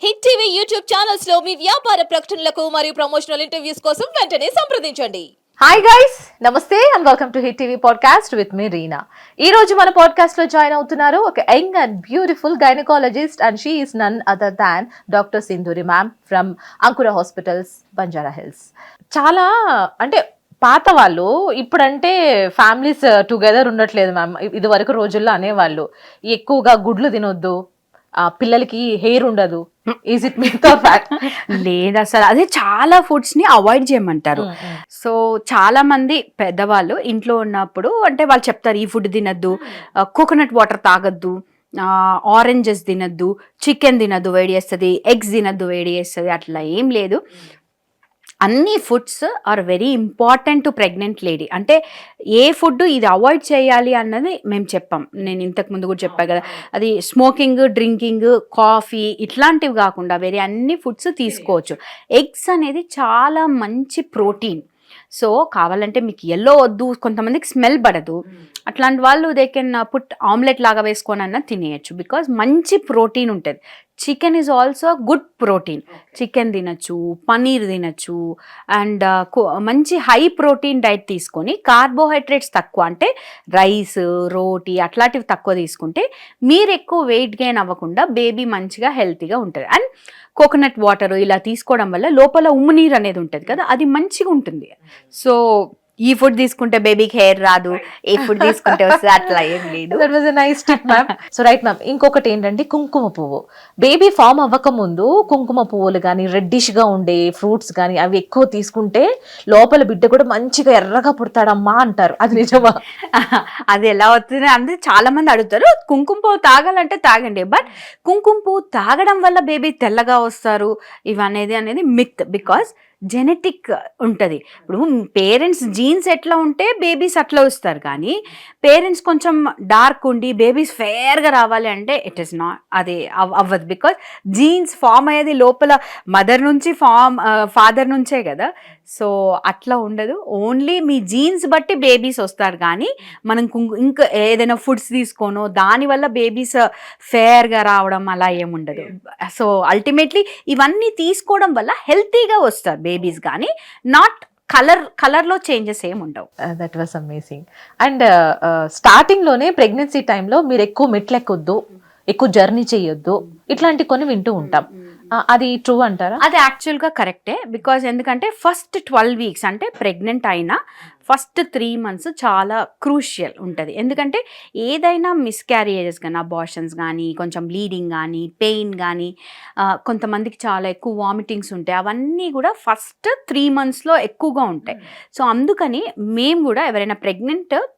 Hit TV YouTube channels లో మీ వ్యాపార ప్రకటనలకు మరియు ప్రమోషనల్ ఇంటర్వ్యూస్ కోసం వెంటనే సంప్రదించండి. హాయ్ గైస్, నమస్తే and welcome to hit TV podcast with me Reena. ఈ రోజు మన పాడ్కాస్ట్ లో జాయిన్ అవుతున్నారు ఒక young and beautiful gynaecologist and she is none other than doctor Sindhuri ma'am from Ankura Hospitals, Banjara Hills. చాలా అంటే పాత వాళ్ళు ఇప్పుడంటే ఫ్యామిలీస్ టుగెదర్ ఉండట్లేదు మ్యామ్. ఇది వరకు రోజుల్లో అనేవాళ్ళు ఎక్కువగా గుడ్లు తినొద్దు, పిల్లలకి హెయిర్ ఉండదు. Is it myth or fact? లేదు, అసలు అదే చాలా ఫుడ్స్ ని అవాయిడ్ చేయమంటారు. సో చాలా మంది పెద్దవాళ్ళు ఇంట్లో ఉన్నప్పుడు అంటే వాళ్ళు చెప్తారు ఈ ఫుడ్ తినద్దు, కోకోనట్ వాటర్ తాగద్దు, ఆరెంజెస్ తినద్దు, చికెన్ తినద్దు వేడి చేస్తుంది, ఎగ్స్ తినద్దు వేడి చేస్తుంది. అట్లా ఏం లేదు. అన్ని foods are very important to pregnant lady. అంటే ఏ ఫుడ్ ఇది అవాయిడ్ చేయాలి అన్నది మేము చెప్పాం. నేను ఇంతకు ముందు కూడా చెప్పాను కదా, అది స్మోకింగ్, డ్రింకింగ్, కాఫీ ఇట్లాంటివి కాకుండా వేరే అన్ని ఫుడ్స్ తీసుకోవచ్చు. ఎగ్స్ అనేది చాలా మంచి ప్రోటీన్. సో కావాలంటే మీకు ఎల్లో వద్దు, కొంతమందికి స్మెల్ పడదు, అట్లాంటి వాళ్ళు దే కెన్ పుట్ ఆమ్లెట్ లాగా వేసుకొని అన్న తినేయచ్చు. బికాజ్ మంచి ప్రోటీన్ ఉంటుంది. Chicken is also good protein. Chicken తినచ్చు, పనీర్ తినచ్చు. అండ్ మంచి హై ప్రోటీన్ డైట్ తీసుకొని కార్బోహైడ్రేట్స్ తక్కువ, అంటే రైస్, రోటీ అట్లాంటివి తక్కువ తీసుకుంటే మీరు ఎక్కువ వెయిట్ గెయిన్ అవ్వకుండా బేబీ మంచిగా హెల్తీగా ఉంటుంది. అండ్ కోకోనట్ వాటర్ ఇలా తీసుకోవడం వల్ల లోపల ఉమ్ము నీరు అనేది ఉంటుంది కదా, అది మంచిగా ఉంటుంది. సో ఈ ఫుడ్ తీసుకుంటే బేబీకి హెయిర్ రాదు, ఏ ఫుడ్ తీసుకుంటే వస్తుంది అట్లా ఏం లేదు. That was a nice tip ma'am. So right ma'am, ఇంకొకటి ఏంటంటే కుంకుమ పువ్వు. బేబీ ఫామ్ అవ్వక ముందు కుంకుమ పువ్వులు కానీ, రెడ్డిష్ గా ఉండే ఫ్రూట్స్ కానీ అవి ఎక్కువ తీసుకుంటే లోపల బిడ్డ కూడా మంచిగా ఎర్రగా పుడతాడమ్మా అంటారు. అది నిజమా? అది ఎలా అవుతుంది అంటే చాలా మంది అడుగుతారు. కుంకుమ పువ్వు తాగాలంటే తాగండి, బట్ కుంకుమ పువ్వు తాగడం వల్ల బేబీ తెల్లగా వస్తారు అనేది మిత్. బికాస్ జెనెటిక్ ఉంటుంది. ఇప్పుడు పేరెంట్స్ జీన్స్ ఎట్లా ఉంటే బేబీస్ అట్లా వస్తారు, కానీ పేరెంట్స్ కొంచెం డార్క్ ఉండి బేబీస్ ఫేర్గా రావాలి అంటే ఇట్ ఈస్ నాట్, అది అవ్వదు. బికాజ్ జీన్స్ ఫామ్ అయ్యేది లోపల మదర్ నుంచి ఫాదర్ నుంచే కదా. సో అట్లా ఉండదు. ఓన్లీ మీ జీన్స్ బట్టి బేబీస్ వస్తారు, కానీ మనం ఇంకా ఏదైనా ఫుడ్స్ తీసుకోనో దానివల్ల బేబీస్ ఫేర్గా రావడం అలా ఏముండదు. సో అల్టిమేట్లీ ఇవన్నీ తీసుకోవడం వల్ల హెల్తీగా వస్తారు బేబీస్, కానీ నాట్ కలర్లో చేంజెస్ ఏమి ఉండవు. That was amazing. And starting లోనే ప్రెగ్నెన్సీ టైంలో మీరు ఎక్కువ మెట్లు ఎక్కొద్దు, ఎక్కువ జర్నీ చేయొద్దు, ఇట్లాంటి కొన్ని వింటూ ఉంటాం. అది ట్రూ అంటారా? అది యాక్చువల్గా కరెక్టే. బికాజ్ ఎందుకంటే ఫస్ట్ 12 వీక్స్ అంటే ప్రెగ్నెంట్ అయినా ఫస్ట్ 3 మంత్స్ చాలా క్రూషియల్ ఉంటుంది. ఎందుకంటే ఏదైనా మిస్క్యారేజెస్ కానీ, అబార్షన్స్ కానీ, కొంచెం బ్లీడింగ్ కానీ, పెయిన్ కానీ, కొంతమందికి చాలా ఎక్కువ వామిటింగ్స్ ఉంటాయి. అవన్నీ కూడా ఫస్ట్ 3 మంత్స్లో ఎక్కువగా ఉంటాయి. సో అందుకని మేము కూడా ఎవరైనా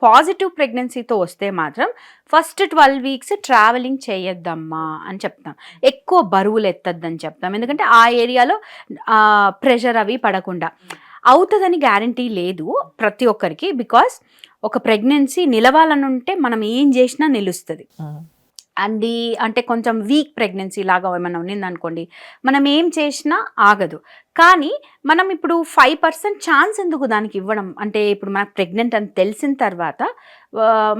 పాజిటివ్ ప్రెగ్నెన్సీతో వస్తే మాత్రం ఫస్ట్ 12 వీక్స్ ట్రావెలింగ్ చేయొద్దమ్మా అని చెప్తాం. ఎక్కువ బరువులు ఎత్తద్దని చెప్తాం. ఎందుకంటే ఆ ఏరియాలో ప్రెషర్ అవి పడకుండా. అవుతుందని గ్యారంటీ లేదు ప్రతి ఒక్కరికి. బికాస్ ఒక ప్రెగ్నెన్సీ నిలవాలని ఉంటే మనం ఏం చేసినా నిలుస్తుంది. అది అంటే కొంచెం వీక్ ప్రెగ్నెన్సీ లాగా ఏమైనా ఉన్నింది అనుకోండి, మనం ఏం చేసినా ఆగదు. కానీ మనం ఇప్పుడు 5% ఛాన్స్ ఎందుకు దానికి ఇవ్వడం, అంటే ఇప్పుడు మనకు ప్రెగ్నెంట్ అని తెలిసిన తర్వాత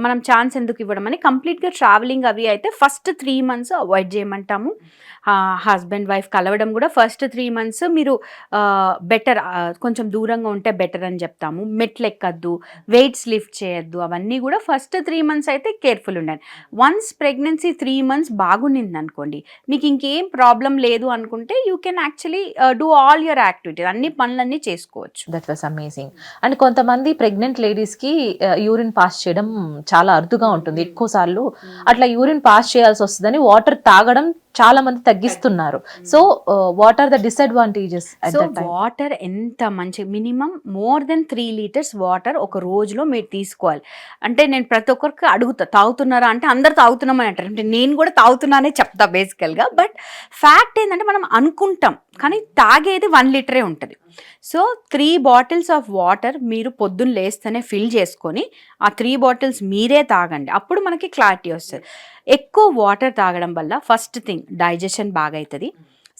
మనం ఛాన్స్ ఎందుకు ఇవ్వడం అని కంప్లీట్గా ట్రావెలింగ్ అవి అయితే ఫస్ట్ 3 మంత్స్ అవాయిడ్ చేయమంటాము. హస్బెండ్ వైఫ్ కలవడం కూడా ఫస్ట్ 3 మంత్స్ మీరు బెటర్, కొంచెం దూరంగా ఉంటే బెటర్ అని చెప్తాము. మెట్లు ఎక్కద్దు, వెయిట్స్ లిఫ్ట్ చేయొద్దు, అవన్నీ కూడా ఫస్ట్ 3 మంత్స్ అయితే కేర్ఫుల్ ఉండండి. వన్స్ ప్రెగ్నెన్సీ 3 మంత్స్ బాగుండింది అనుకోండి, మీకు ఇంకేం ప్రాబ్లం లేదు అనుకుంటే you can actually do all your activities, అన్ని పనులన్నీ చేసుకోవచ్చు. That was amazing. అండ్ కొంతమంది ప్రెగ్నెంట్ లేడీస్ కి యూరిన్ పాస్ చేయడం చాలా అరుదుగా ఉంటుంది. ఎక్కువ సార్లు అట్లా యూరిన్ పాస్ చేయాల్సి వస్తుందని వాటర్ తాగడం చాలా మంది తగ్గిస్తున్నారు. So what are the disadvantages? So water ఎంత మంచి, minimum more than 3 litres water ఒక రోజులో మీరు తీసుకోవాలి. అంటే నేను ప్రతి ఒక్కరికి అడుగుతా, తాగుతున్నారా అంటే అందరు తాగుతున్నామని అంటారు. అంటే నేను కూడా తాగుతున్నానే చెప్తా బేసికల్గా. బట్ ఫ్యాక్ట్ ఏంటంటే మనం అనుకుంటాం, కానీ తాగేది 1 లీటరే ఉంటుంది. సో 3 బాటిల్స్ ఆఫ్ వాటర్ మీరు పొద్దున్న లేస్తేనే ఫిల్ చేసుకొని ఆ 3 బాటిల్స్ మీరే తాగండి. అప్పుడు మనకి క్లారిటీ వస్తుంది. ఎక్కువ వాటర్ తాగడం వల్ల ఫస్ట్ థింగ్ డైజెషన్ బాగా అవుతుంది.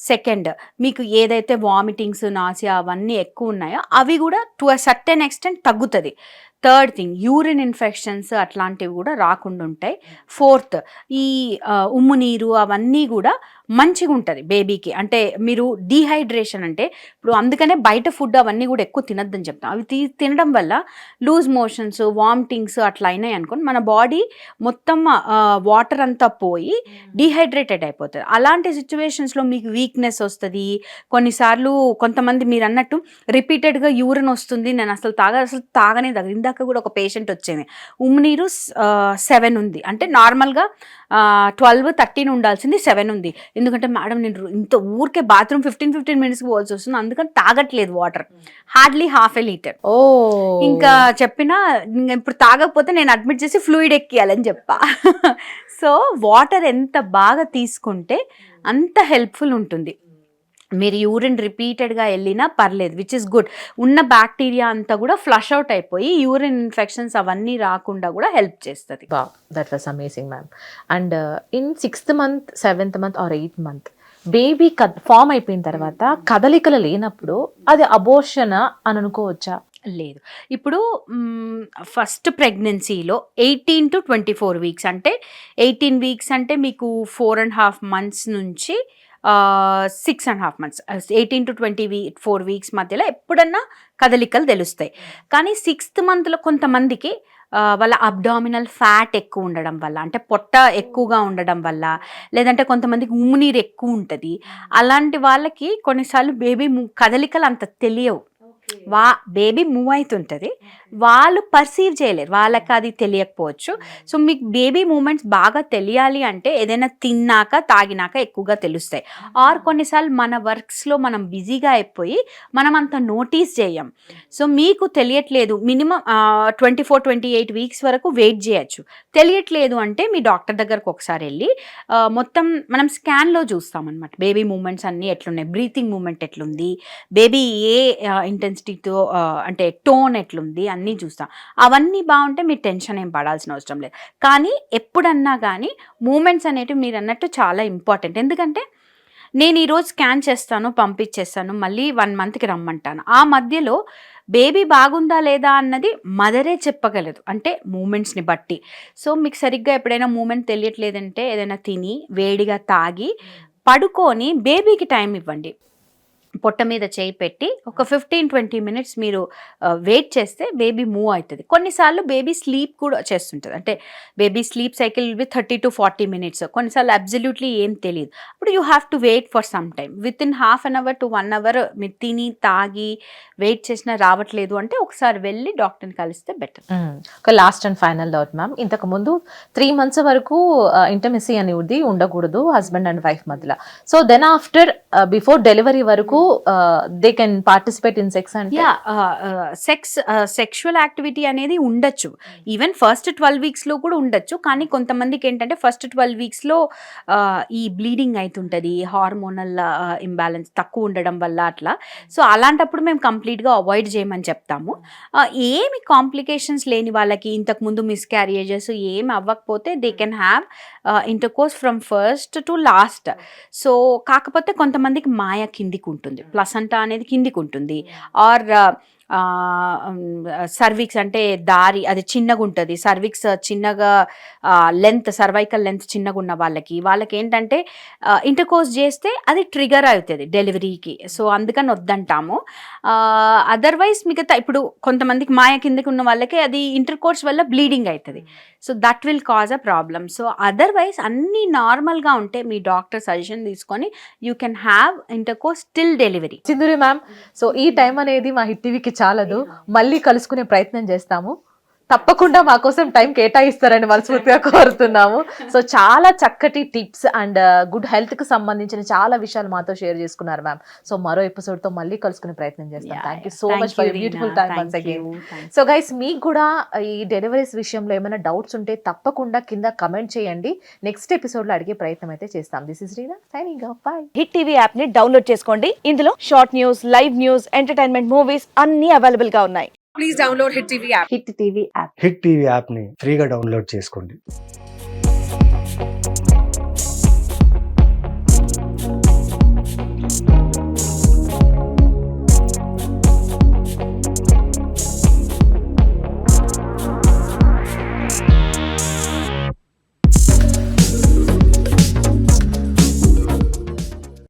సెకండ్, మీకు ఏదైతే వామిటింగ్స్, నాసియా అవన్నీ ఎక్కువ ఉన్నాయో అవి కూడా టు అ సర్టెన్ ఎక్స్టెంట్ తగ్గుతుంది. థర్డ్ థింగ్, యూరిన్ ఇన్ఫెక్షన్స్ అట్లాంటివి కూడా రాకుండా ఉంటాయి. ఫోర్త్, ఈ ఉమ్ము నీరు అవన్నీ కూడా మంచిగా ఉంటుంది బేబీకి. అంటే మీరు డీహైడ్రేషన్ అంటే ఇప్పుడు అందుకనే బయట ఫుడ్ అవన్నీ కూడా ఎక్కువ తినద్దని చెప్తాం. అవి తినడం వల్ల లూజ్ మోషన్స్, వామిటింగ్స్ అట్లా అయినాయి అనుకోండి, మన బాడీ మొత్తం వాటర్ అంతా పోయి డీహైడ్రేటెడ్ అయిపోతుంది. అలాంటి సిచ్యువేషన్స్లో మీకు వీక్నెస్ వస్తుంది. కొన్నిసార్లు కొంతమంది మీరు అన్నట్టు రిపీటెడ్గా యూరిన్ వస్తుంది, నేను అసలు తాగనే తాగదు. ఇందాక కూడా ఒక పేషెంట్ వచ్చేది, ఉమ్మినీరు 7 ఉంది, అంటే నార్మల్గా 12-13 ఉండాల్సింది 7 ఉంది. ఎందుకంటే మేడం నేను ఇంత ఊరికే బాత్రూమ్ 15 మినిట్స్కి పోవాల్సి వస్తుంది, అందుకని తాగట్లేదు వాటర్, హార్డ్లీ ½ లీటర్. ఓ ఇంకా చెప్పినా ఇప్పుడు తాగకపోతే నేను అడ్మిట్ చేసి ఫ్లూయిడ్ ఎక్కియాలని చెప్పా. సో వాటర్ ఎంత బాగా తీసుకుంటే అంత హెల్ప్ఫుల్ ఉంటుంది. మీరు యూరిన్ రిపీటెడ్గా వెళ్ళినా పర్లేదు, విచ్ ఇస్ గుడ్. ఉన్న బ్యాక్టీరియా అంతా కూడా ఫ్లష్ అవుట్ అయిపోయి యూరిన్ ఇన్ఫెక్షన్స్ అవన్నీ రాకుండా కూడా హెల్ప్ చేస్తుంది. That was amazing ma'am. And in 6th month, 7th month or 8th month baby form అయిపోయిన తర్వాత కదలికలు లేనప్పుడు అది అబోర్షన్ అని అనుకోవచ్చా? లేదు. ఇప్పుడు ఫస్ట్ ప్రెగ్నెన్సీలో 18 to 24 వీక్స్, అంటే 18 వీక్స్ అంటే మీకు 4.5 months నుంచి 6.5 months, 18 to 24 వీక్స్ మధ్యలో ఎప్పుడన్నా కదలికలు తెలుస్తాయి. కానీ 6th monthలో కొంతమందికి వాళ్ళ అబ్డామినల్ ఫ్యాట్ ఎక్కువ ఉండడం వల్ల, అంటే పొట్ట ఎక్కువగా ఉండడం వల్ల, లేదంటే కొంతమందికి ఉమ్మునీరు ఎక్కువ ఉంటుంది. అలాంటి వాళ్ళకి కొన్నిసార్లు బేబీ కదలికలు అంత తెలియవు. బేబీ మూవ్ అవుతుంటుంది, వాళ్ళు పర్సీవ్ చేయలేరు, వాళ్ళకి అది తెలియకపోవచ్చు. సో మీకు బేబీ మూమెంట్స్ బాగా తెలియాలి అంటే ఏదైనా తిన్నాక తాగినాక ఎక్కువగా తెలుస్తాయి. ఆర్ కొన్నిసార్లు మన వర్క్స్లో మనం బిజీగా అయిపోయి మనం అంత నోటీస్ చేయం. సో మీకు తెలియట్లేదు, మినిమం 24-28 వీక్స్ వరకు వెయిట్ చేయొచ్చు. తెలియట్లేదు అంటే మీ డాక్టర్ దగ్గరకు ఒకసారి వెళ్ళి మొత్తం మనం స్కాన్లో చూస్తామన్నమాట, బేబీ మూమెంట్స్ అన్నీ ఎట్లున్నాయి, బ్రీతింగ్ మూమెంట్ ఎట్లుంది, బేబీ ఏ ఇంటెన్సిటీతో అంటే టోన్ ఎట్లుంది అన్నీ చూస్తాం. అవన్నీ బాగుంటే మీరు టెన్షన్ ఏం పడాల్సిన అవసరం లేదు. కానీ ఎప్పుడన్నా కానీ మూమెంట్స్ అనేటివి మీరు అన్నట్టు చాలా ఇంపార్టెంట్. ఎందుకంటే నేను ఈరోజు స్కాన్ చేస్తాను, పంపించేస్తాను, మళ్ళీ 1 monthకి రమ్మంటాను. ఆ మధ్యలో బేబీ బాగుందా లేదా అన్నది మదరే చెప్పగలదు, అంటే మూమెంట్స్ని బట్టి. సో మీకు సరిగ్గా ఎప్పుడైనా మూమెంట్ తెలియట్లేదంటే ఏదైనా తిని వేడిగా తాగి పడుకొని బేబీకి టైం ఇవ్వండి. పొట్ట మీద చేయి పెట్టి ఒక 15-20 minutes మీరు వెయిట్ చేస్తే బేబీ మూవ్ అవుతుంది. కొన్నిసార్లు బేబీ స్లీప్ కూడా చేస్తుంటుంది, అంటే baby sleep cycle with 30 to 40 minutes. కొన్నిసార్లు అబ్సల్యూట్లీ ఏం తెలియదు, అప్పుడు you have to wait for some time. Within ½ an hour to 1 hour మీరు తిని తాగి వెయిట్ చేసినా రావట్లేదు అంటే ఒకసారి వెళ్ళి డాక్టర్ని కలిస్తే బెటర్. ఒక last and final doubt ma'am, ఇంతకు ముందు 3 months వరకు ఇంటర్మెసీ అనేది ఉండకూడదు హస్బెండ్ అండ్ వైఫ్ మధ్యలో. So then after before delivery వరకు they can participate in sex and sexual activity అనేది ఉండొచ్చు. ఈవెన్ ఫస్ట్ 12 వీక్స్లో కూడా ఉండొచ్చు. కానీ కొంతమందికి ఏంటంటే ఫస్ట్ 12 వీక్స్లో ఈ బ్లీడింగ్ అవుతుంటుంది, హార్మోనల్ ఇంబ్యాలెన్స్ తక్కువ ఉండడం వల్ల అట్లా. సో అలాంటప్పుడు మేము కంప్లీట్గా అవాయిడ్ చేయమని చెప్తాము. ఏమి కాంప్లికేషన్స్ లేని వాళ్ళకి, ఇంతకుముందు మిస్క్యారియేజెస్ ఏమి అవ్వకపోతే they can have intercourse from first to last. So కాకపోతే కొంతమందికి మాయ కిందికి ఉంటుంది, ప్లసంటా అనేది కిందికి ఉంటుంది, ఆర్ సర్విక్స్ అంటే దారి అది చిన్నగా ఉంటుంది, సర్విక్స్ చిన్నగా లెంత్, సర్వైకల్ లెంత్ చిన్నగా ఉన్న వాళ్ళకి ఏంటంటే ఇంటర్కోర్స్ చేస్తే అది ట్రిగర్ అవుతుంది డెలివరీకి. సో అందుకని వద్దంటాము. అదర్వైజ్ మిగతా ఇప్పుడు కొంతమందికి మాయ కిందకి ఉన్న వాళ్ళకి అది ఇంటర్కోర్స్ వల్ల బ్లీడింగ్ అవుతుంది. So that will cause a problem. So otherwise అన్నీ నార్మల్గా ఉంటే మీ డాక్టర్ సజెషన్ తీసుకొని you can have intercourse till delivery. Sindhuri ma'am, so ఈ టైం అనేది మా హిట్ టీవీకి చాలదు, మళ్ళీ కలుసుకునే ప్రయత్నం చేస్తాము. తప్పకుండా మా కోసం టైం కేటాయిస్తారని మనస్ఫూర్తిగా కోరుతున్నాము. సో చాలా చక్కటి టిప్స్ అండ్ గుడ్ హెల్త్ కి సంబంధించిన చాలా విషయాలు మాతో షేర్ చేసుకున్నారు మ్యామ్. సో మరో ఎపిసోడ్ తో మళ్ళీ కలుసుకునే ప్రయత్నం చేస్తాం. Thank you so much for your beautiful time once again. So guys, మీకు కూడా ఈ డెలివరీస్ విషయంలో ఏమైనా డౌట్స్ ఉంటే తప్పకుండా కింద కమెంట్ చేయండి. నెక్స్ట్ ఎపిసోడ్ లో అడిగే ప్రయత్నం అయితే చేస్తాం. This is Reena signing off. By. Hit TV app ని డౌన్లోడ్ చేసుకోండి. ఇందులో short news, live news, entertainment movies అన్ని అవైలబుల్ గా ఉన్నాయి. Please download Hit TV app. Hit TV app. Hit TV యాప్ని ఫ్రీగా డౌన్లోడ్ చేసుకోండి.